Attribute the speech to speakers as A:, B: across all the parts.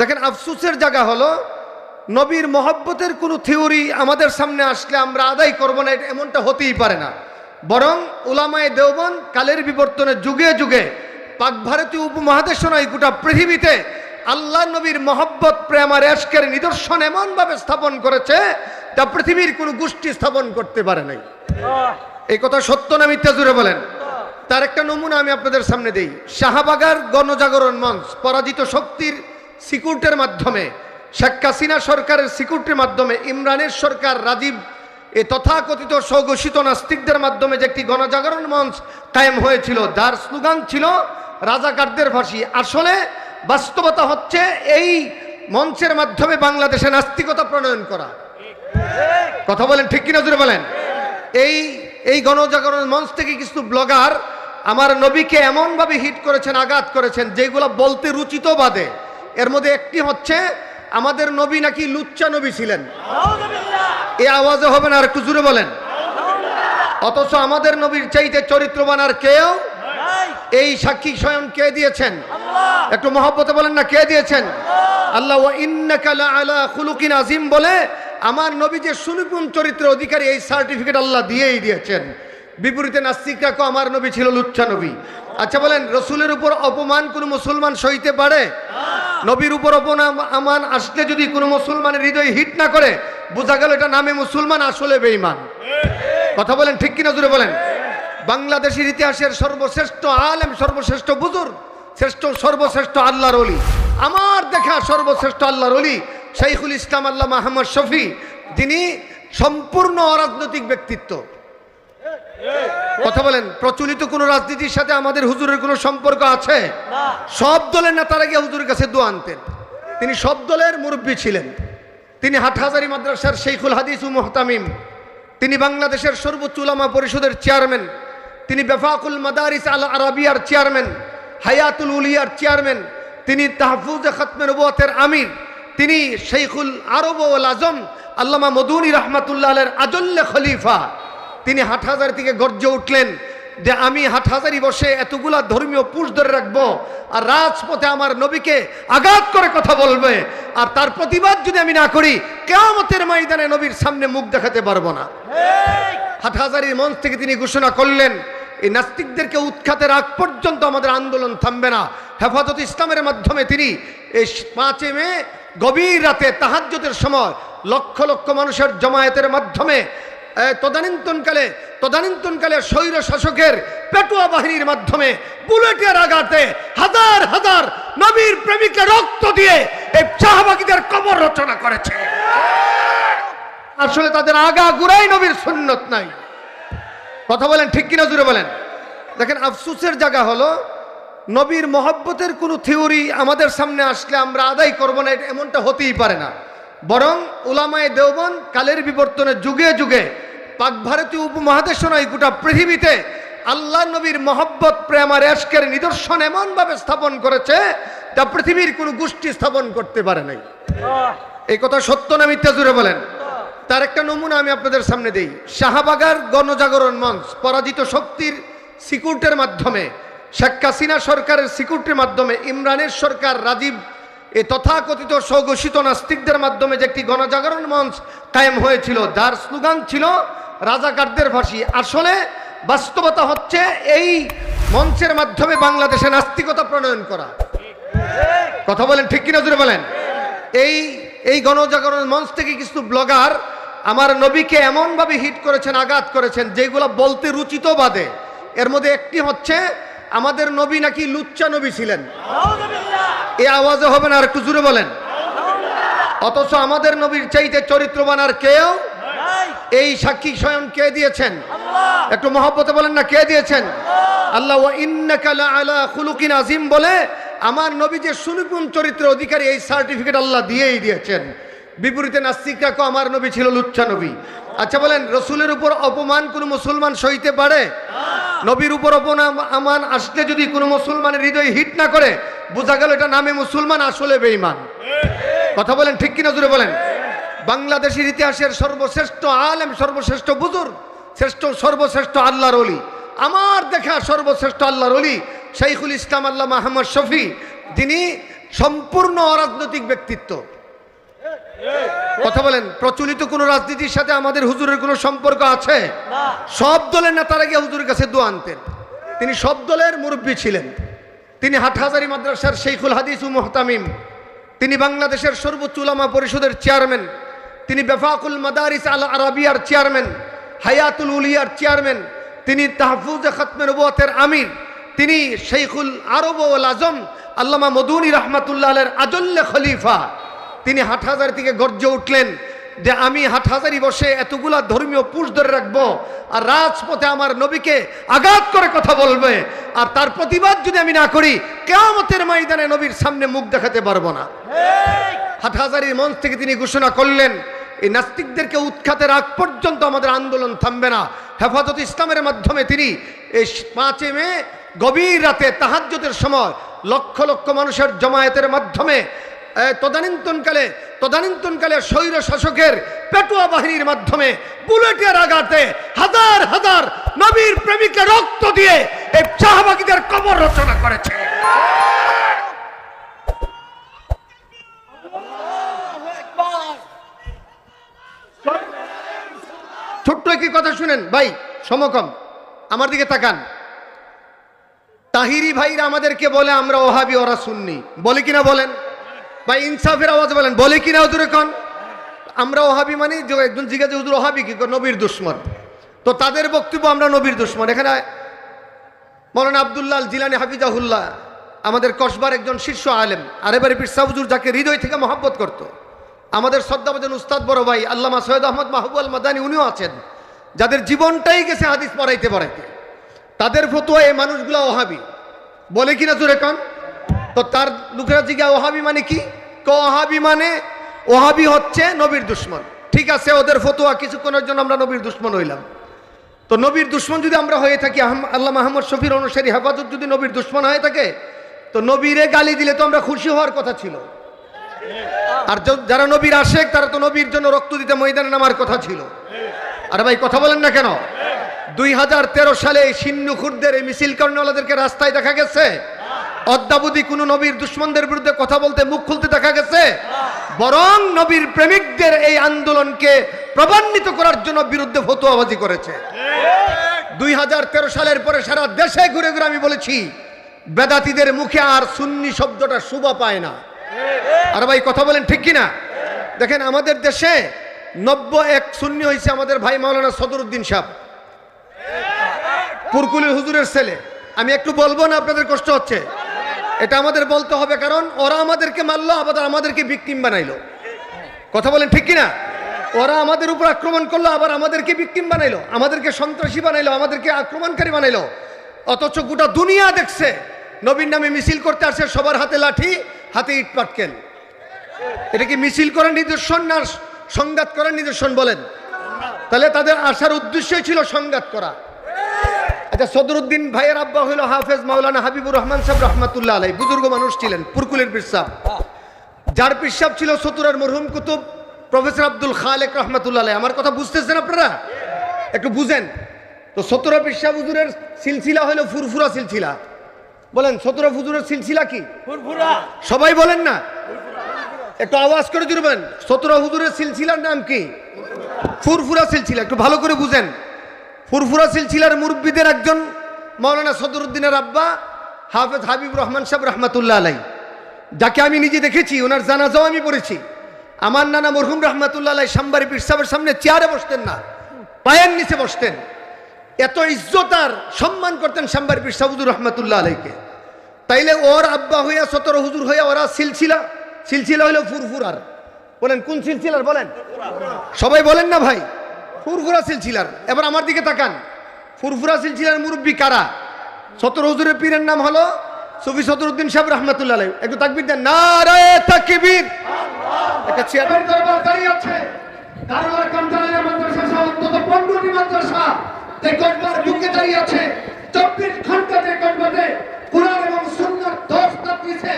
A: দেখেন আফসোসের জায়গা হলো নবীর মহব্বতের কোনো থিওরি আমাদের সামনে আসলে আমরা আদায় করব না, এমনটা হতেই পারে না। বরং উলামায়ে দেওবন্দ কালের বিবর্তনে যুগে যুগে পাক ভারতীয় উপমহাদেশ নয় গোটা পৃথিবীতে আল্লাহ নবীর মহব্বত প্রেম আর এশকের নিদর্শন এমনভাবে স্থাপন করেছে যা পৃথিবীর কোনো গোষ্ঠী স্থাপন করতে পারে নাই। এই কথা সত্য না মিথ্যা জুড়ে বলেন। তার একটা নমুনা আমি আপনাদের সামনে দেই। শাহবাগের গণজাগরণ মঞ্চ পরাজিত শক্তির সিকিউরিটির মাধ্যমে, শেখ হাসিনা সরকারের সিকিউরিটির মাধ্যমে, ইমরানের সরকার রাজীব এ তথাকথিত স্বঘোষিত নাস্তিকদের মাধ্যমে যে একটি গণজাগরণ মঞ্চ কায়েম হয়েছিল, যার স্লোগান ছিল রাজাকারদের ফাঁসি। আসলে বাস্তবতা হচ্ছে এই মঞ্চের মাধ্যমে বাংলাদেশে নাস্তিকতা প্রণয়ন করা। কথা বলেন ঠিক কিনা জুড়ে বলেন। এই গণজাগরণ মঞ্চ থেকে কিছু ব্লগার আমার নবীকে এমনভাবে হিট করেছেন, আঘাত করেছেন, যেগুলো বলতে রুচিত বাদে। এর মধ্যে একটি হচ্ছে আমাদের নবী নাকি লুচ্চা নবী ছিলেন। এই আওয়াজে হবে না, আর একটু জুড়ে বলেন। অথচ আমাদের নবীর চাইতে চরিত্রবান আর কেউ এই সাক্ষী স্বয়ং কে দিয়েছেন? একটু মহব্বতে বলেন না, কে দিয়েছেন? আল্লাহ। ওয়া ইন্নাকা লাআলা খুলুকিন আযীম বলে আমার নবী যে সুনিপুণ চরিত্রের অধিকারী, এই সার্টিফিকেট আল্লাহ দিয়েই দিয়েছেন। বিপরীতে নাস্তিকরা কো আমার নবী ছিল লুচ্চা নবী। আচ্ছা বলেন, রসুলের উপর অপমান কোনো মুসলমান সইতে পারে? নবীর উপর অপমান আসলে যদি কোনো মুসলমানের হৃদয় হিট না করে, বোঝা গেল এটা নামে মুসলমান, আসলে বেঈমান। কথা বলেন ঠিক কিনা জুড়ে বলেন। বাংলাদেশের ইতিহাসের সর্বশ্রেষ্ঠ আলেম, সর্বশ্রেষ্ঠ বুজুর্গ, সর্বশ্রেষ্ঠ আল্লাহর ওলি, আমার দেখা সর্বশ্রেষ্ঠ আল্লাহর ওলি শাইখুল ইসলাম আল্লামা আহমদ শফি, যিনি সম্পূর্ণ অরাজনৈতিক ব্যক্তিত্ব। কথা বলেন, প্রচলিত কোনো রাজনীতির সাথে আমাদের হুজুরের কোনো সম্পর্ক আছে? সব দলের নেতারা গিয়ে হুজুরের কাছে দোয়া আনতেন। তিনি সব দলের মুরব্বী ছিলেন। তিনি হাটহাজারী মাদ্রাসার শেখুল হাদিস ও মুহতামিম। তিনি বাংলাদেশের সর্বোচ্চ উলামা পরিষদের চেয়ারম্যান। তিনি বেফাকুল মাদারিস আল আরাবিয়ার চেয়ারম্যান, হায়াতুল উলিয়ার চেয়ারম্যান। তিনি তাহফুজে খতমে নবুয়তের আমির। তিনি শেখুল আরব ওয়াল আজম আল্লামা মদুনী রহমাতুল্লাহ আলাইহির আজল্লে খলিফা। তিনি হাটহাজারী থেকে গর্জে উঠলেন যে আমি হাটহাজারী বসে এতগুলা ধর্মীয় পুষ ধরে রাখবো, আর রাজপথে আমার নবীকে আঘাত করে কথা বলবে, আর তার প্রতিবাদ যদি আমি না করি, কিয়ামতের ময়দানে নবীর সামনে মুখ দেখাতে পারবো না। হাটহাজারীর মঞ্চ থেকে তিনি ঘোষণা করলেন, এই নাস্তিকদেরকে উৎখাতের আগ পর্যন্ত আমাদের আন্দোলন থামবে না। হেফাজত ইসলামের মাধ্যমে তিনি এই 5 মে গভীর রাতে তাহাজ্জুদের সময় লক্ষ লক্ষ মানুষের জমায়েতের মাধ্যমে তদানীন্তনকালে স্বৈর শাসকের পেটুয়া বাহিনীর মাধ্যমে বুলেটের আঘাতে হাজার হাজার নবীর প্রেমিককে রক্ত দিয়ে এই শাহবাগীদের কবর রচনা করেছে। আসলে তাদের আগা গুড়াই নবীর সুন্নত নাই। কথা বলেন ঠিক কিনা জুড়ে বলেন। দেখেন আফসোসের জায়গা হলো নবীর মহব্বতের কোনো থিওরি আমাদের সামনে আসলে আমরা আদায় করব না, এমনটা হতেই পারে না। বরং উলামায়ে দেওবন্দ কালের বিবর্তনে যুগে যুগে পাক ভারতীয় উপমহাদেশ নয় গোটা পৃথিবীতে আল্লাহ নবীর মহব্বত প্রেম আর এশকের নিদর্শন এমনভাবে স্থাপন করেছে যা পৃথিবীর কোনো গোষ্ঠী স্থাপন করতে পারে নাই। এই কথা সত্য না মিথ্যা জুড়ে বলেন। তার একটা নমুনা আমি আপনাদের সামনে দেই। শাহবাগের গণজাগরণ মঞ্চ পরাজিত শক্তির সিকিউরিটির মাধ্যমে, শেখ হাসিনা সরকারের সিকিউরিটির মাধ্যমে, ইমরানের সরকার রাজীব এ তথাকথিত স্বঘোষিত নাস্তিকদের মাধ্যমে যে একটি গণজাগরণ মঞ্চ কায়েম হয়েছিল, যার স্লোগান ছিল রাজাকারদের ফাঁসি। আসলে বাস্তবতা হচ্ছে এই মঞ্চের মাধ্যমে বাংলাদেশে নাস্তিকতা প্রণয়ন করা। কথা বলেন ঠিক কিনা জুড়ে বলেন। এই গণজাগরণ মঞ্চ থেকে কিছু ব্লগার আমার নবীকে এমনভাবে হিট করেছেন, আঘাত করেছেন, যেগুলো বলতে রুচিত বাদে। এর মধ্যে একটি হচ্ছে আমাদের নবী নাকি লুচ্চা নবী ছিলেন। এই আওয়াজে হবে না, আর একটু জুড়ে বলেন। অথচ আমাদের নবীর চাইতে চরিত্রবান আর কেউ এই সাক্ষী স্বয়ং কে দিয়েছেন? একটু মহব্বতে বলেন না, কে দিয়েছেন? আল্লাহ। ওয়া ইন্নাকা লাআলা খুলুকিন আযীম বলে আমার নবী যে সুনিপুণ চরিত্রের অধিকারী, এই সার্টিফিকেট আল্লাহ দিয়েই দিয়েছেন। বিপরীতে নাস্তিকরা কো আমার নবী ছিল লুচ্চা নবী। আচ্ছা বলেন, রসুলের উপর অপমান কোনো মুসলমান সইতে পারে? নবীর উপর অপমান আসলে যদি কোনো মুসলমানের হৃদয় হিট না করে, বোঝা গেল এটা নামে মুসলমান, আসলে বেঈমান। কথা বলেন ঠিক কিনা জুড়ে বলেন। বাংলাদেশের ইতিহাসের সর্বশ্রেষ্ঠ আলেম, সর্বশ্রেষ্ঠ বুজুর্গ, সর্বশ্রেষ্ঠ আল্লাহর ওলি, আমার দেখা সর্বশ্রেষ্ঠ আল্লাহর ওলি শাইখুল ইসলাম আল্লামা আহমদ শফি, যিনি সম্পূর্ণ অরাজনৈতিক ব্যক্তিত্ব। কথা বলেন, প্রচলিত কোন রাজনীতির সাথে আমাদের হুজুরের কোনো সম্পর্ক আছে? সব দলের নেতারা গিয়ে হুজুরের কাছে দোয়া আনতেন। তিনি সব দলের মুরব্বী ছিলেন। তিনি হাটহাজারী মাদ্রাসার শেখুল হাদিস ও মুহতামিম। তিনি বাংলাদেশের সর্বোচ্চ উলামা পরিষদের চেয়ারম্যান। তিনি বেফাকুল মাদারিস আল আরাবিয়ার চেয়ারম্যান, হায়াতুল উলিয়ার চেয়ারম্যান। তিনি তাহফুজে খতমে নবুয়তের আমির। তিনি শেখুল আরব ওয়াল আজম আল্লামা মদুনী রহমাতুল্লাহ আলাইহির আজল্লে খলিফা। তিনি হাটহাজারী থেকে গর্জে উঠলেন যে আমি হাটহাজারী বসে এতগুলা ধর্মীয় পুষ ধরে রাখবো, আর রাজপথে আমার নবীকে আঘাত করে কথা বলবে, আর তার প্রতিবাদ যদি আমি না করি কিয়ামতের ময়দানে নবীর সামনে মুখ দেখাতে পারবো না। হাটহাজারীর মঞ্চ থেকে তিনি ঘোষণা করলেন, এই নাস্তিকদেরকে উৎখাতের আগ পর্যন্ত আমাদের আন্দোলন থামবে না। হেফাজত ইসলামের মাধ্যমে তিনি এই 5 মে গভীর রাতে তাহাজ্জুদের সময় লক্ষ লক্ষ মানুষের জমায়েতের মাধ্যমে তদানীন্তনকালে স্বৈর শাসকের পেটুয়া বাহিনীর মাধ্যমে বুলেটের আঘাতে হাজার হাজার নবীর প্রেমিককে রক্ত দিয়ে এই শাহবাগীদের কবর রচনা করেছে। ছোট্ট একটি কথা শুনেন ভাই, সমকম আমার দিকে তাকান। তাহিরি ভাইরা আমাদেরকে বলে আমরা ওহাবি, ওরা সুন্নি, বলে কিনা বলেন ভাই? ইনসাফের আওয়াজ বলেন, বলে কিনা হুজুর? এখন আমরা ওহাবি মানে একজন জিজ্ঞাসা হুজুর ওহাবি কি? নবীর দুশ্মন। তো তাদের বক্তব্য আমরা নবীর দুশ্মন। এখানে মৌলানা আব্দুল্লাহ আল জিলানী হাফিজাহুল্লাহ আমাদের কসবার একজন শীর্ষ আলেম, আরেবারে পীর সাহেব হুজুর যাকে হৃদয় থেকে মহব্বত করত, আমাদের শ্রদ্ধাভাজন উস্তাদ বড় ভাই আল্লামা সৈয়দ আহমদ মাহবুব আল মাদানী, উনিও আছেন, যাদের জীবনটাই গেছে হাদিস পড়াইতে পড়াইতে। তাদের ফতোয়া এই মানুষগুলো ওহাবি, বলে কিনা জোরে কান? তো তার লোকেরা জিজ্ঞা ওহাবি মানে কি? ওহাবি মানে ওহাবি হচ্ছে নবীর দুশ্মন। ঠিক আছে, ওদের ফতোয়া, কিছুক্ষণের জন্য আমরা নবীর দুশ্মন হইলাম। তো নবীর দুশ্মন যদি আমরা হয়ে থাকি, আল্লাহ মাহমুদ শফির অনুসারী হেফাজত যদি নবীর দুশ্মন হয়ে থাকে, তো নবীরে গালি দিলে তো আমরা খুশি হওয়ার কথা ছিল। আর যারা নবীর আশেক তারা তো নবীর জন্য রক্ত দিতে ময়দানে নামার কথা ছিল। আরে ভাই কথা বলেন না কেন? 2013 সালে সিন্নুখুরদের এই মিছিল কর্মীওয়ালাদেরকে রাস্তায় দেখা গেছে? অদ্যাবধি কোন নবীর দুশ্মনদের বিরুদ্ধে কথা বলতে, মুখ খুলতে দেখা গেছে? বরং নবীর প্রেমিকদের এই আন্দোলনকে প্রভান্বিত করার জন্য বিরুদ্ধে ফতোয়াবাজি করেছে। 2013 সালের পরে সারা দেশে ঘুরে ঘুরে আমি বলেছি, বেদাতীদের মুখে আর সুন্নি শব্দটা শোভা পায় না। আর ভাই কথা বলেন ঠিক কিনা? দেখেন আমাদের দেশে 91 সুন্নি হয়েছে আমাদের ভাই মাওলানা সদরুদ্দিন সাহেব, পুরকুলির হুজুরের ছেলে। আমি একটু বলবো না, আপনাদের কষ্ট হচ্ছে, এটা আমাদের বলতে হবে, কারণ ওরা আমাদেরকে মারলো, আবার আমাদেরকে ভিকটিম বানাইলো। কথা বলেন ঠিক কিনা? ওরা আমাদের উপর আক্রমণ করলো, আবার আমাদেরকে ভিকটিম বানাইলো, আমাদেরকে সন্ত্রাসী বানাইলো, আমাদেরকে আক্রমণকারী বানাইলো। অথচ গোটা দুনিয়া দেখছে নবীর নামে মিছিল করতে আসছে, সবার হাতে লাঠি, হাতে ইট পাটকেল। এটা কি মিছিল করার নিদর্শন না সংঘাত করার নিদর্শন বলেন? তাহলে তাদের আসার উদ্দেশ্যই ছিল সংঘাত করা। আচ্ছা, সদরুদ্দিন ভাইয়ের আব্বা হইল হাফেজ মাওলানা হাবিবুর রহমান সাহেব রহমাতুল্লাহ আলাইহি, বুজুর্গ মানুষ ছিলেন, পুরকুলের পীর সাহেব। যার পীর সাহেব ছিল চতুরার মরহুম কুতুব প্রফেসর আব্দুল খালেক রহমাতুল্লাহ আলাইহি। আমার কথা বুঝতেছেন আপনারা? একটু বুঝেন তো। সতুরা পীর সাহেব হুজুরের সিলসিলা হইল ফুরফুরা সিলসিলা। বলেন সতুরা হুজুরের সিলসিলা কি? ফুরফুরা। সবাই বলেন না, একটু আওয়াজ করে জুড়বেন। সতুরা হুজুরের সিলসিলার নাম কি? ফুরফুরা সিলসিলা। একটু ভালো করে বুঝেন। ফুরফুরা সিলসিলার মুরব্বীদের একজন মাওলানা সদরুদ্দিনের আব্বা হাফেজ হাবিবুর রহমান সাহেব রহমাতুল্লাহ আলাইহি, যাকে আমি নিজে দেখেছি, ওনার জানাজাও আমি পড়েছি। আমার নানা মরহুম রহমাতুল্লাহ আলাইহি সাম্বারি পীর সাহেবের সামনে চেয়ারে বসতেন না, পায়ের নিচে বসতেন। এত ইজ্জত আর সম্মান করতেন সাম্বারি পীর সাহেব রহমাতুল্লাহ আলাইহিকে। তাইলে ওর আব্বা হইয়া সতর হুজুর হইয়া ওরা সিলসিলা হইল ফুরফুরার। বলেন কোন সিলসিলার? বলেন সবাই বলেন না ভাই, ফুরফুরা সিলসিলার। এবার আমার দিকে তাকান, ফুরফুরা সিলসিলার মুরব্বী কারা? সতর হুজুরের পীরের নাম হলো সুফি সদরুদ্দিন সাহেব রহমাতুল্লাহ আলাইহি। একটু তাকবীর দেন, নারে তাকবীর। একটা চেয়ারের দরবার দাঁড়িয়ে আছে, দারুল আরকাম জামিয়া মাদ্রাসা সহ অন্তত 15টি মাদ্রাসা এই কোটবার বুকে দাঁড়িয়ে আছে। 24 ঘন্টাতে কোটবাতে কুরআন এবং সুন্নাহর দর্শন দিয়েছে।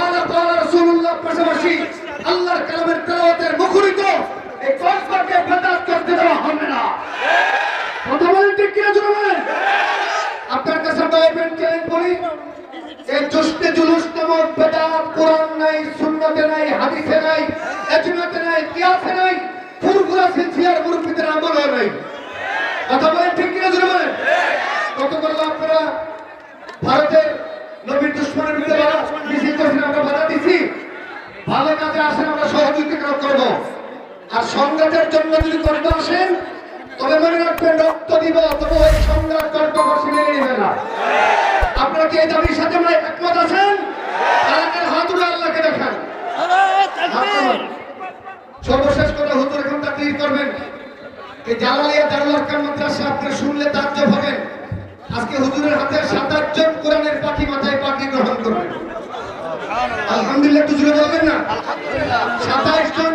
A: আলা তাআলা রাসূলুল্লাহ পাশাপাশি আল্লাহর কালামের তেলাওয়াতের মুখরিত এই কোটবাকে বেদাত করতে দেওয়া হবে না। কথা বলেন ঠিক কিনা? জোরে বলেন। আপনার কাছে একটা ওপেন চ্যালেঞ্জ বলি, এই জশ্নে জুলুস নামক বেদাত কোরআন হাদিসে নাই, ইজমাতে নাই, কিয়াসে নাই, ফুরফুরা সিলসিলার মুরব্বিদের আমলে নাই। কথা বলেন ঠিক কিনা জোরে বলেন। কত করলো আপনারা ভারতের নবীর দুশমনের বিরুদ্ধে মিছিল করছেন, আমরা বাধা দিছি। ভালো কাজে আসেন, আমরা সহযোগিতা করব। আর সংঘাতের জন্য যদি করতে আসেন তবে মনে রাখবেন রক্ত দিব, তবে ওই সংঘাত তর্ক করছে মেনে নেবে না। আপনারা কি এই দাবির সাথে একমত আছেন? তাদের হাত উঠে আল্লাহকে দেখান। সর্বশেষ কথা, হুজুর এখন তাকরীর করবেন। এই জালালিয়া দারুল আরকাম মাদ্রাসা আপনি শুনলে তাজ্জব হবেন। আজকে হুজুরের হাতে 27 জন কোরআনের পাখি মাথায় পাখি গ্রহণ করবেন। আলহামদুলিল্লাহ, একটু জোরে বলবেন না? 27 জন